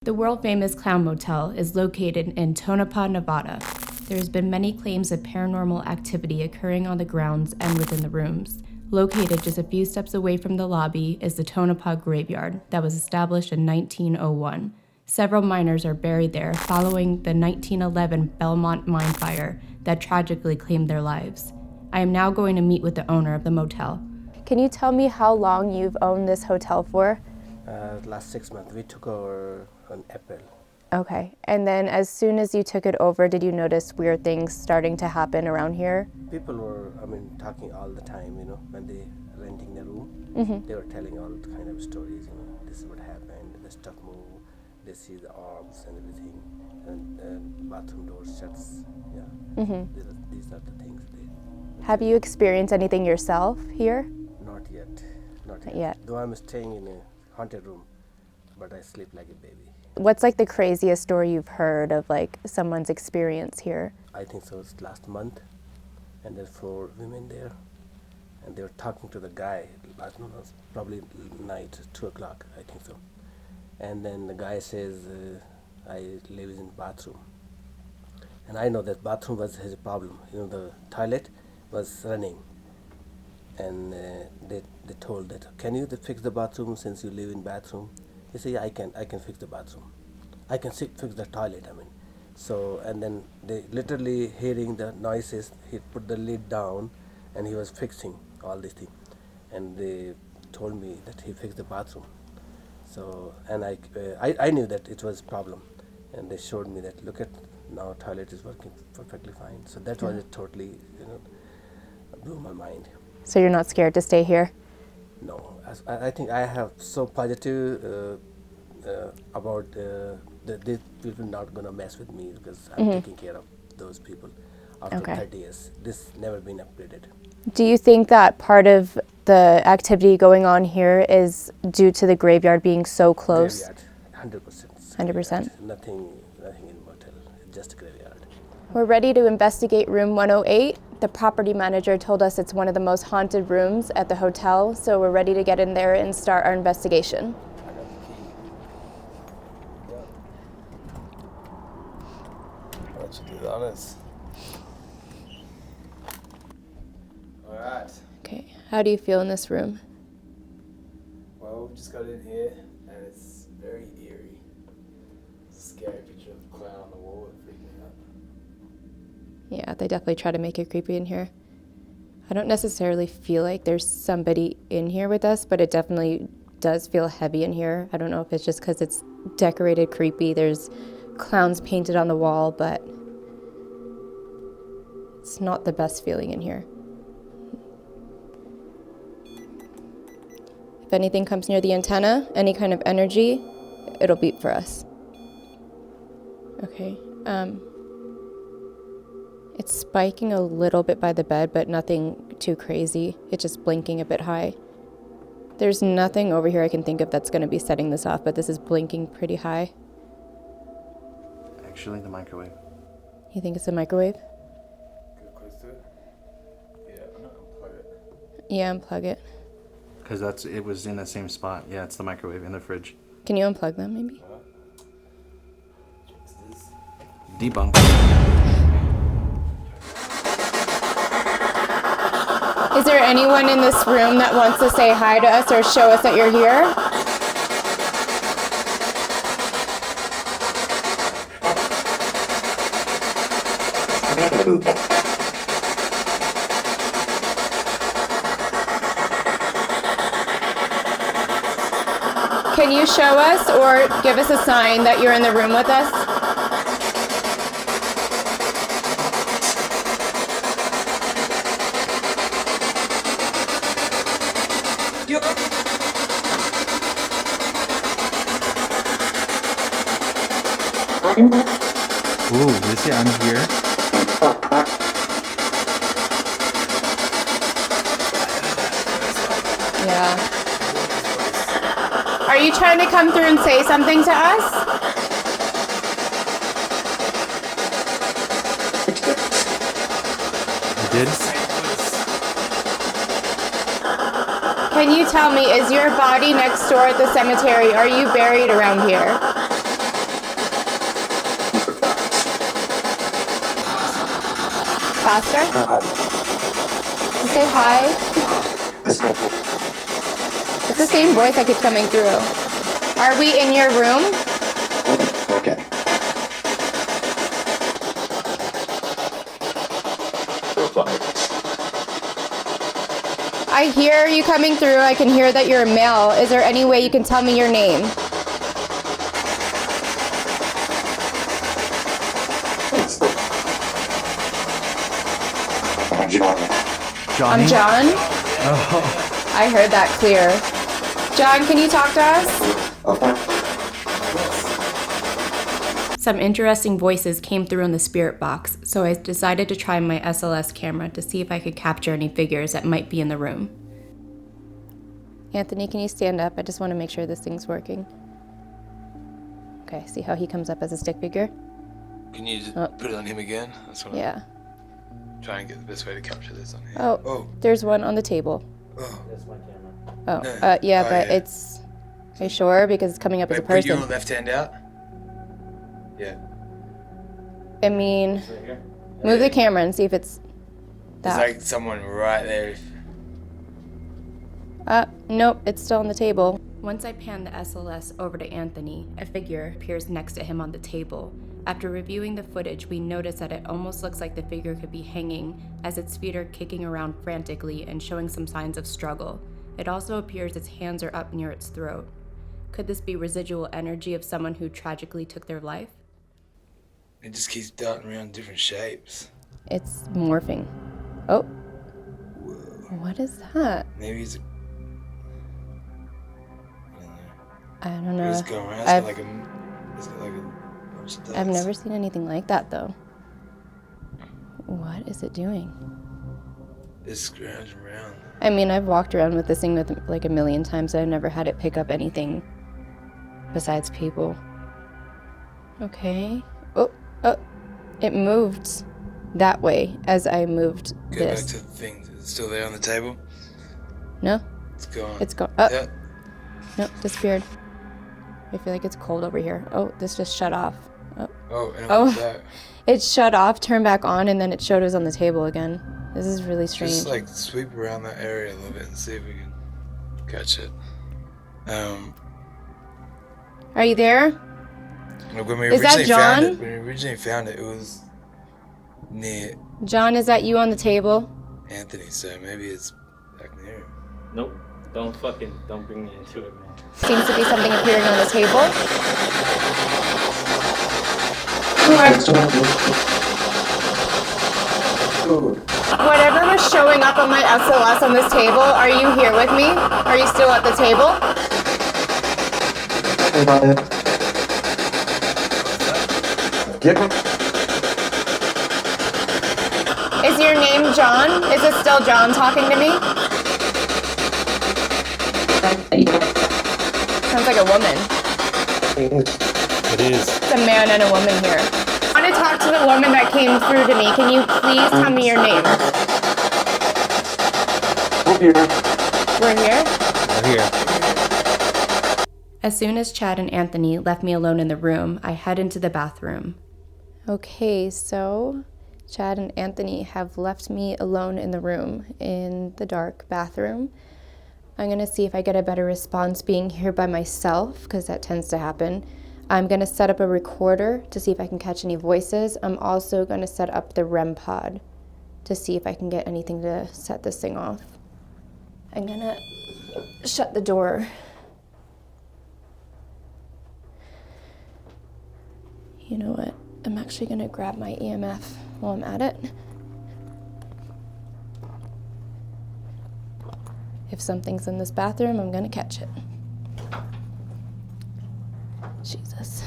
The world-famous Clown Motel is located in Tonopah, Nevada. There has been many claims of paranormal activity occurring on the grounds and within the rooms. Located just a few steps away from the lobby is the Tonopah Graveyard that was established in 1901. Several miners are buried there following the 1911 Belmont mine fire that tragically claimed their lives. I am now going to meet with the owner of the motel. Can you tell me how long you've owned this hotel for? Last 6 months. We took over in April. Okay, and then as soon as you took it over, did you notice weird things starting to happen around here? People were, talking all the time, when they renting the room. They were telling all kind of stories, this is what happened, the stuff move, they see the orbs and everything, and bathroom door shuts, yeah. These are the things they... Have you experienced anything yourself here? Not yet. Not yet. Though I'm staying in a haunted room, but I sleep like a baby. What's like the craziest story you've heard of like someone's experience here? I think so. It's last month, and there's 4 women there, and they were talking to the guy. I don't know, probably night, 2 o'clock, I think so. And then the guy says, "I live in bathroom," and I know that bathroom was his problem. The toilet was running, and they told that, "Can you fix the bathroom since you live in bathroom?" He said, "Yeah, I can fix the bathroom. I can fix the toilet, So, and then they literally hearing the noises, he put the lid down and he was fixing all these things. And they told me that he fixed the bathroom. So, and I knew that it was a problem. And they showed me that, look at, now toilet is working perfectly fine. So that was it totally, blew my mind. So you're not scared to stay here? No, I think I have so positive about these people not gonna mess with me because I'm taking care of those people after 30 years. This never been upgraded. Do you think that part of the activity going on here is due to the graveyard being so close? Graveyard, 100%. 100%? Nothing in motel, just a graveyard. We're ready to investigate room 108. The property manager told us it's one of the most haunted rooms at the hotel, so we're ready to get in there and start our investigation. I got the key. Yeah. Why don't you do the honors? All right. Okay, how do you feel in this room? Well, we just got in here, and it's very eerie. It's a scary picture of the clown on the wall. It freaked me out. Yeah, they definitely try to make it creepy in here. I don't necessarily feel like there's somebody in here with us, but it definitely does feel heavy in here. I don't know if it's just because it's decorated creepy. There's clowns painted on the wall, but it's not the best feeling in here. If anything comes near the antenna, any kind of energy, it'll beep for us. Okay. It's spiking a little bit by the bed, but nothing too crazy. It's just blinking a bit high. There's nothing over here I can think of that's going to be setting this off, but this is blinking pretty high. Actually, the microwave. You think it's a microwave? Get close to it. Yeah, I'm not gonna plug it. Yeah, unplug it. Because it was in the same spot. Yeah, it's the microwave in the fridge. Can you unplug them, maybe? Debunk. Is there anyone in this room that wants to say hi to us or show us that you're here? Can you show us or give us a sign that you're in the room with us? Ooh, they say I'm here. Yeah. Are you trying to come through and say something to us? I did? Can you tell me, is your body next door at the cemetery? Are you buried around here? faster? Say hi. It's the same voice that keeps coming through. Are we in your room? Okay. I hear you coming through. I can hear that you're a male. Is there any way you can tell me your name? Johnny? I'm John. I heard that clear. John, can you talk to us? Some interesting voices came through in the spirit box, so I decided to try my SLS camera to see if I could capture any figures that might be in the room. Anthony, can you stand up? I just want to make sure this thing's working. Okay, see how he comes up as a stick figure? Can you just put it on him again? That's what Yeah. I'm trying to get the best way to capture this on him. Oh, there's one on the table. Oh. That's my camera. Oh, No. yeah, Oh, but yeah. it's... Are you sure? Because it's coming up as a Wait, put your person. left hand out. Yeah. I mean, move the camera and see if it's There's that. like someone right there. Nope, it's still on the table. Once I pan the SLS over to Anthony, a figure appears next to him on the table. After reviewing the footage, we notice that it almost looks like the figure could be hanging, as its feet are kicking around frantically and showing some signs of struggle. It also appears its hands are up near its throat. Could this be residual energy of someone who tragically took their life? It just keeps darting around different shapes. It's morphing. Oh. Whoa. What is that? Maybe it's. I don't know. It's going around. It's got like a bunch of dots. I've never seen anything like that, though. What is it doing? It's scrounging around. I mean, I've walked around with this thing with like a million times. I've never had it pick up anything besides people. Okay. Oh, it moved that way as I moved Go this. back to the thing. Is it still there on the table? No, It's gone. it's gone. Oh, Yeah. no, disappeared. I feel like it's cold over here. Oh, this just shut off. Oh, and Oh. it was that. It shut off, turned back on, and then it showed us on the table again. This is really strange. Just like sweep around that area a little bit and see if we can catch it. Are you there? When we Is that John? when we originally found it, it was near John, is that you on the table? Anthony, so maybe it's back near him. Nope. Don't bring me into it, man. Seems to be something appearing on the table. Whatever was showing up on my SLS on this table, are you here with me? Are you still at the table? Is your name John? Is it still John talking to me? Sounds like a woman. It is. It's a man and a woman here. I want to talk to the woman that came through to me. Can you please tell me your name? We're here? We're here. As soon as Chad and Anthony left me alone in the room, I head into the bathroom. Okay, so Chad and Anthony have left me alone in the room, in the dark bathroom. I'm gonna see if I get a better response being here by myself, because that tends to happen. I'm gonna set up a recorder to see if I can catch any voices. I'm also gonna set up the REM pod to see if I can get anything to set this thing off. I'm gonna shut the door. You know what? I'm actually gonna grab my EMF while I'm at it. If something's in this bathroom, I'm gonna catch it. Jesus.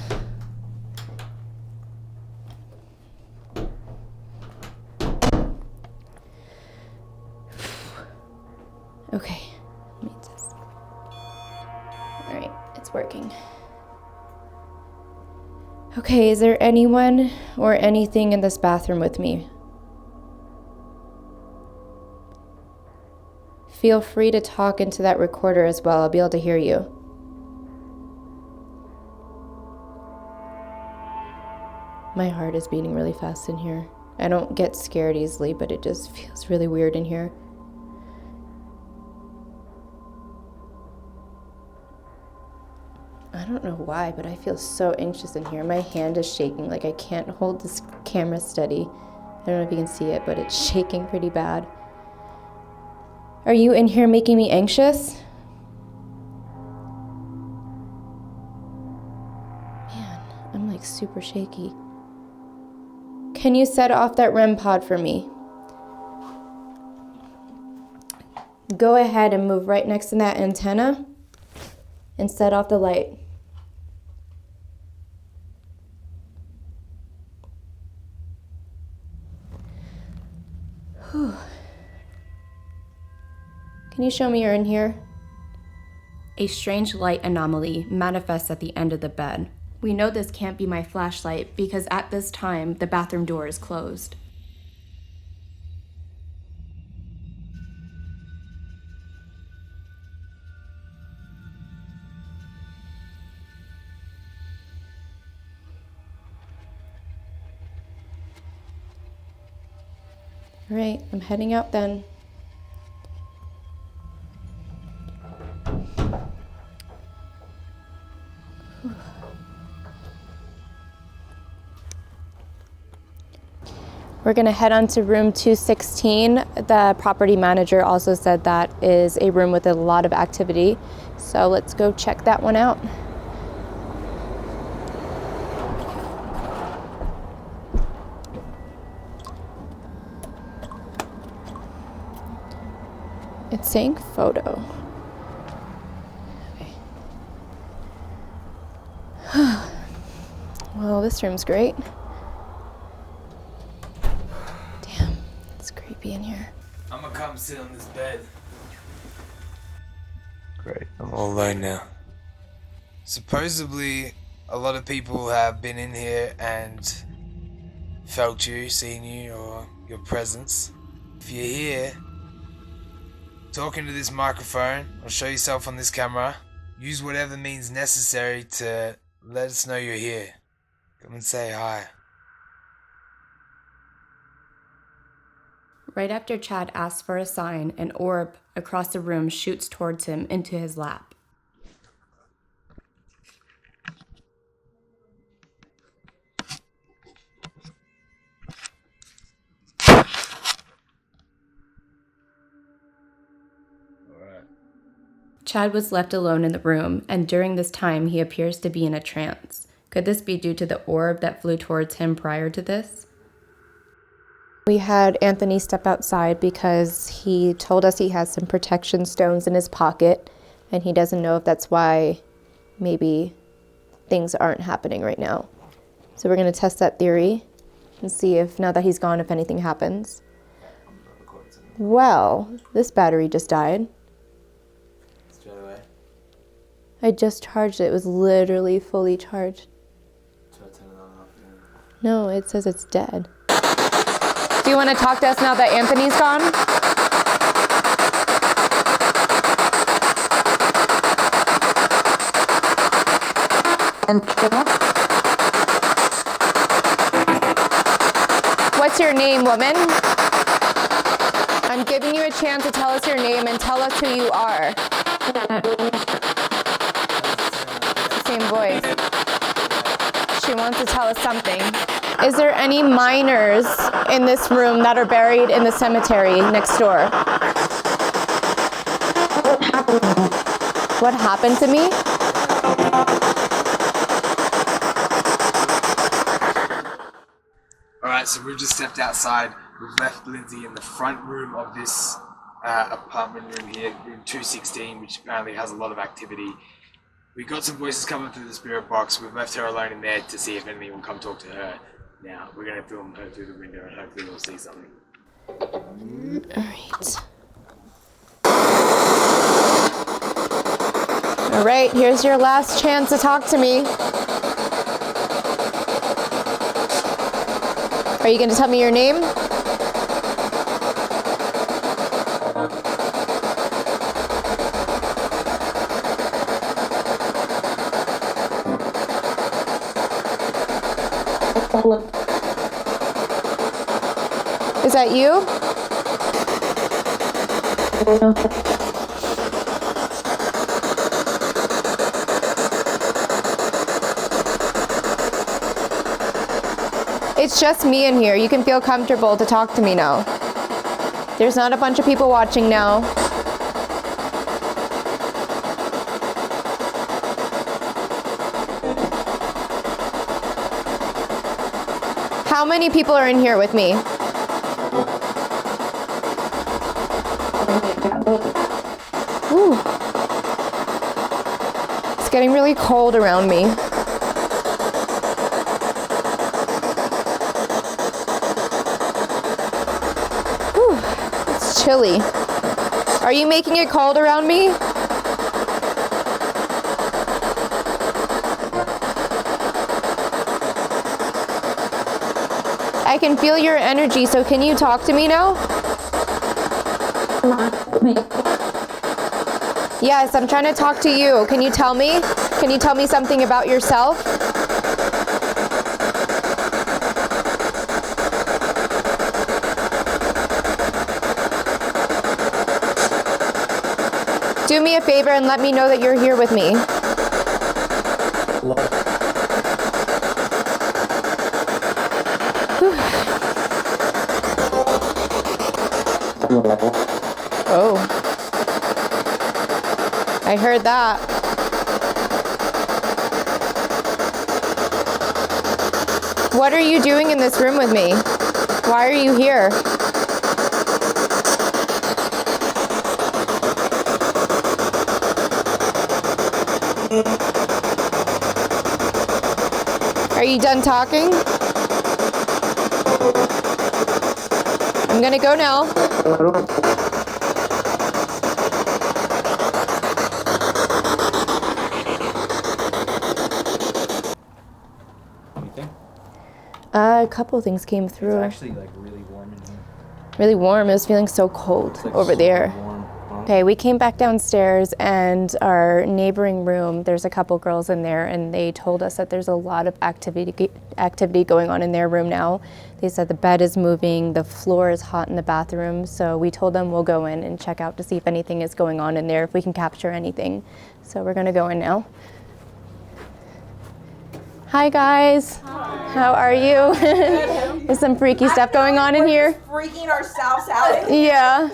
Okay, let me test. All right, it's working. Okay, is there anyone or anything in this bathroom with me? Feel free to talk into that recorder as well. I'll be able to hear you. My heart is beating really fast in here. I don't get scared easily, but it just feels really weird in here. I don't know why, but I feel so anxious in here. My hand is shaking, like I can't hold this camera steady. I don't know if you can see it, but it's shaking pretty bad. Are you in here making me anxious? Man, I'm like super shaky. Can you set off that REM pod for me? Go ahead and move right next to that antenna and set off the light. Whew. Can you show me you're in here? A strange light anomaly manifests at the end of the bed. We know this can't be my flashlight because at this time, the bathroom door is closed. All right, I'm heading out then. We're gonna head on to room 216. The property manager also said that is a room with a lot of activity. So let's go check that one out. It's saying photo. Okay. Well, this room's great. Damn, it's creepy in here. I'm gonna come sit on this bed. Great, I'm all alone now. Supposedly, a lot of people have been in here and felt you, seen you, or your presence. If you're here, talking to this microphone, or show yourself on this camera, use whatever means necessary to let us know you're here. Come and say hi. Right after Chad asks for a sign, an orb across the room shoots towards him into his lap. Chad was left alone in the room, and during this time he appears to be in a trance. Could this be due to the orb that flew towards him prior to this? We had Anthony step outside because he told us he has some protection stones in his pocket, and he doesn't know if that's why maybe things aren't happening right now. So we're going to test that theory and see if, now that he's gone, if anything happens. Well, this battery just died. Straight away. I just charged it. It was literally fully charged. Try to turn it on and off again. No, it says it's dead. Do you want to talk to us now that Anthony's gone? What's your name, woman? I'm giving you a chance to tell us your name and tell us who you are. Same voice. She wants to tell us something. Is there any minors in this room that are buried in the cemetery next door? What happened to me? Alright, so we've just stepped outside. We've left Lindsay in the front room of this apartment room here, room 216, which apparently has a lot of activity. We got some voices coming through the spirit box. We've left her alone in there to see if anyone will come talk to her. Now, we're going to film her through the window and hopefully we'll see something. Alright, here's your last chance to talk to me. Are you going to tell me your name? Is that you? It's just me in here. You can feel comfortable to talk to me now. There's not a bunch of people watching now. How many people are in here with me? Ooh. It's getting really cold around me. Ooh. It's chilly. Are you making it cold around me? I can feel your energy, so can you talk to me now? Yes, I'm trying to talk to you. Can you tell me? Can you tell me something about yourself? Do me a favor and let me know that you're here with me. Oh. I heard that. What are you doing in this room with me? Why are you here? Are you done talking? I'm gonna go now. Anything? A couple things came through. It's actually like really warm in here. Really warm. It was feeling so cold It's like over super there. warm, huh? Okay, we came back downstairs and our neighboring room, there's a couple girls in there and they told us that there's a lot of activity going on in their room now. They said the bed is moving, the floor is hot in the bathroom, so we told them we'll go in and check out to see if anything is going on in there, if we can capture anything. So we're gonna go in now. Hi guys. Hi. How are you? There's some freaky stuff going on in here. Freaking ourselves out. Yeah.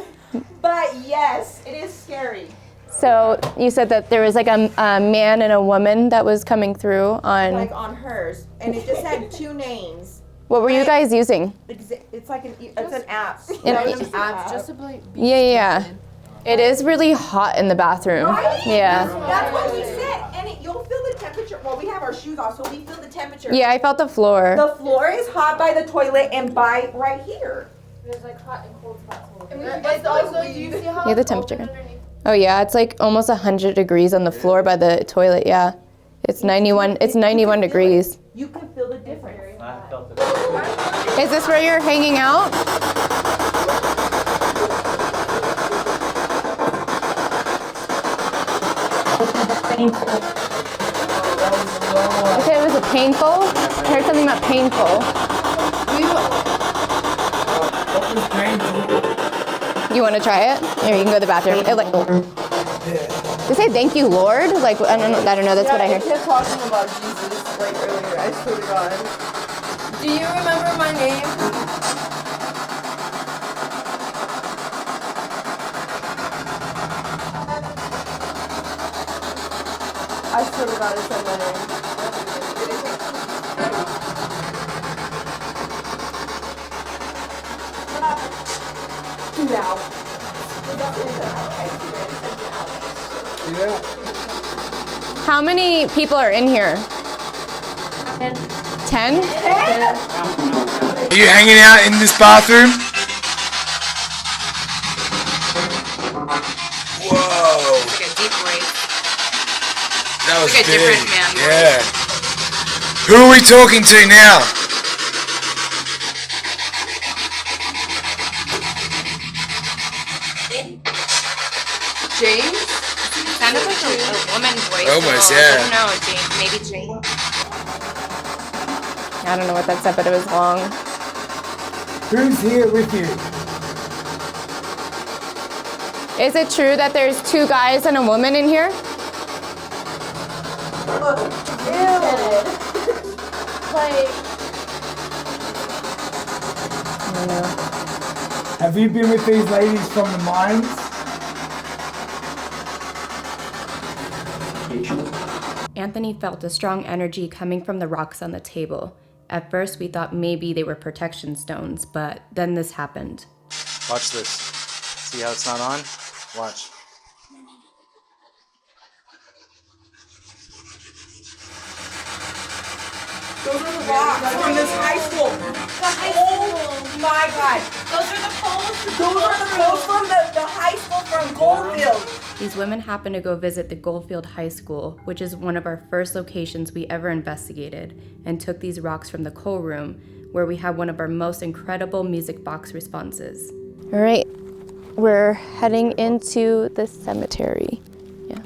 But yes, it is scary. So you said that there was like a man and a woman that was coming through on... Like on hers. And it just had two names. What were you guys using? It's like it's an app. Just to Yeah. It is really hot in the bathroom. Right? Yeah. That's what he said. And you'll feel the temperature. Well, we have our shoes off, so we feel the temperature. Yeah, I felt the floor. The floor is hot by the toilet and by right here. There's like hot and cold spots. It's also, do you see how Yeah, the temperature. Oh yeah, it's like almost 100 degrees on the floor by the toilet, yeah. It's 91 degrees. You can feel the difference. I felt it. Is this where you're hanging out? You said it was a painful? I heard something about painful. You want to try it? Here, you can go to the bathroom. They say thank you, Lord? Like, I don't know, that's what I heard. I kept talking about Jesus like earlier, I swear to God. Do you remember my name? I swear to God, I said my name. Now. How many people are in here? 10? Are you hanging out in this bathroom? Whoa. Like a deep voice. That was Like a big. different man voice. Yeah. Who are we talking to now? James? Sounded like a woman voice. Almost, so yeah. I don't know, Jane. Maybe Jane. I don't know what that said, but it was long. Who's here with you? Is it true that there's 2 guys and a woman in here? Have you been with these ladies from the mines? Anthony felt a strong energy coming from the rocks on the table. At first, we thought maybe they were protection stones, but then this happened. Watch this. See how it's not on? Watch. Those are the rocks from this high school. Oh my God. Those are the poles. Those are the poles from the high school from Goldfield. These women happened to go visit the Goldfield High School, which is one of our first locations we ever investigated, and took these rocks from the coal room, where we had one of our most incredible music box responses. All right, we're heading into the cemetery. Yeah.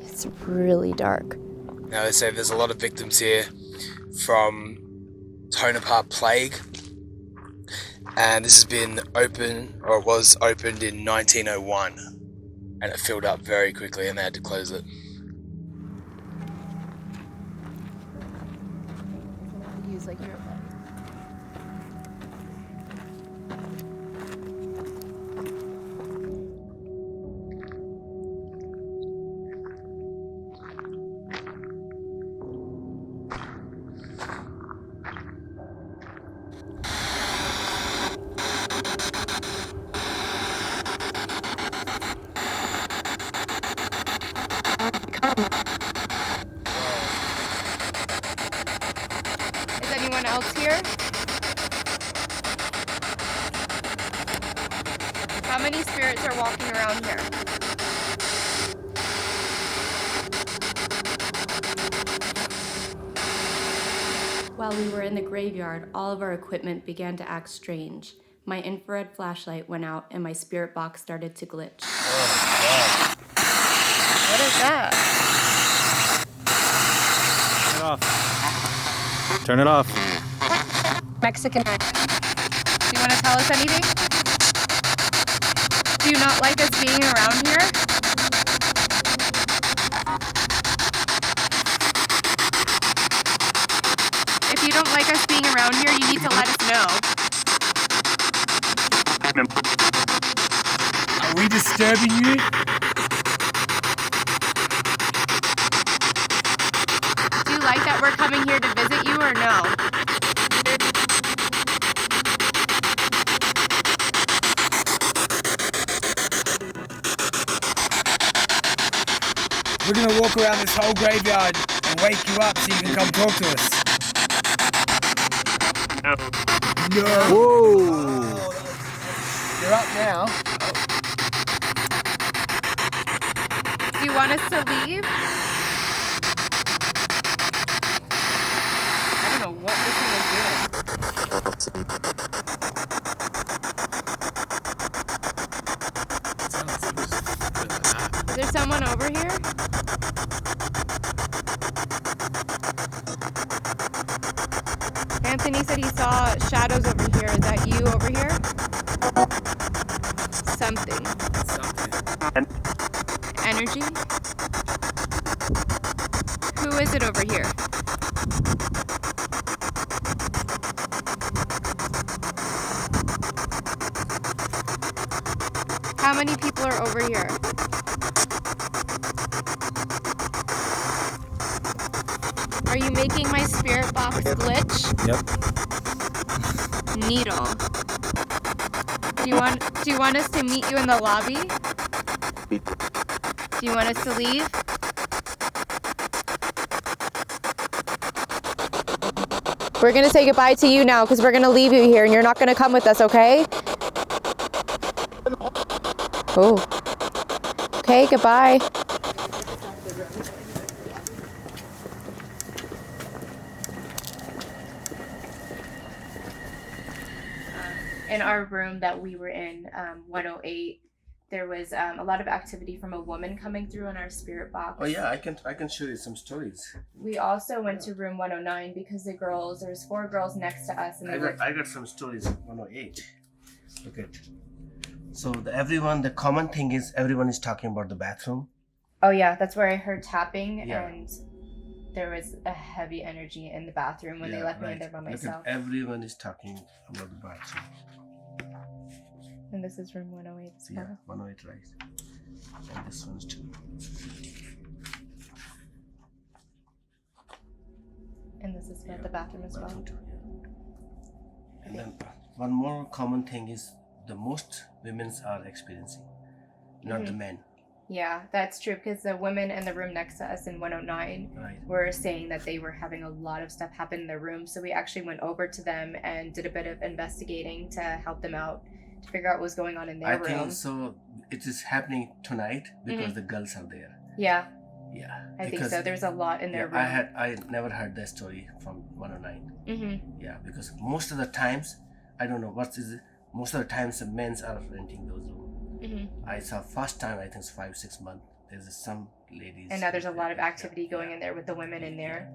It's really dark. Now they say there's a lot of victims here from Tonopah Plague. And this has been open, or it was opened in 1901. And it filled up very quickly and they had to close it. Use like your anyone else here? How many spirits are walking around here? While we were in the graveyard, all of our equipment began to act strange. My infrared flashlight went out and my spirit box started to glitch. What is that? Turn it off. Turn it off. Mexican. Do you want to tell us anything? Do you not like us being around here? If you don't like us being around here, you need to let us know. Are we disturbing you? Do you like that we're coming here to visit you or no? We're gonna walk around this whole graveyard and wake you up so you can come talk to us. No. Whoa! You're up now. Do you want us to leave? I don't know what this thing is doing. Is there someone over here? Anthony said he saw shadows over here. Is that you over here? Something. Energy? Who is it over here? How many people are over here? Are you making my spirit box glitch? Yep. Needle. Do you want us to meet you in the lobby? Do you want us to leave? We're gonna say goodbye to you now because we're gonna leave you here and you're not gonna come with us, okay? Oh. Okay, goodbye. In our room that we were in, 108, there was a lot of activity from a woman coming through in our spirit box. Oh yeah, I can show you some stories. We also went to room 109 because there's 4 girls next to us, and I got some stories. 108. Okay. So the common thing is everyone is talking about the bathroom. Oh yeah, that's where I heard tapping, Yeah. and there was a heavy energy in the bathroom when they left me in there by myself. Everyone is talking about the bathroom. And this is room 108 as well. Yeah, 108, right. And this one's too. And this is the bathroom as well. Bathroom too, yeah. And then one more common thing is the most women are experiencing, not the men. Yeah, that's true, because the women in the room next to us in 109 Right. were saying that they were having a lot of stuff happen in their room. So we actually went over to them and did a bit of investigating to help them out, to figure out what was going on in their I room. think so. It is happening tonight because the girls are there. Yeah, Yeah. I think so. There's a lot in their room. I never heard that story from 109. Mm-hmm. Yeah, because most of the times, I don't know what is it. Most of the times the men's are renting those rooms. Mm-hmm. I saw first time, I think it's 5-6 months. There's some ladies. And now there's a lot of activity going in there with the women in there.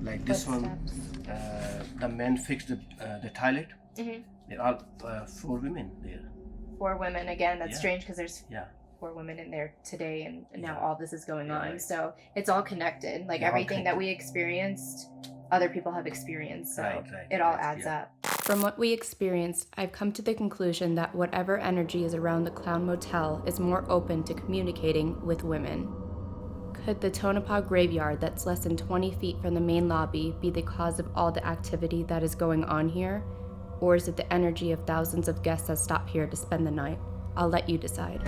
Like this one, the men fixed the toilet. Mm-hmm. They're all 4 women there. 4 women, again, that's Yeah. strange because there's Yeah. 4 women in there today, and now Yeah. all this is going Yeah, on. right. So it's all connected. Like Yeah, all everything that connected. we experienced, other people have experienced. So Right, it all right, adds yeah. up. From what we experienced, I've come to the conclusion that whatever energy is around the Clown Motel is more open to communicating with women. Could the Tonopah graveyard that's less than 20 feet from the main lobby be the cause of all the activity that is going on here? Or is it the energy of thousands of guests that stop here to spend the night? I'll let you decide.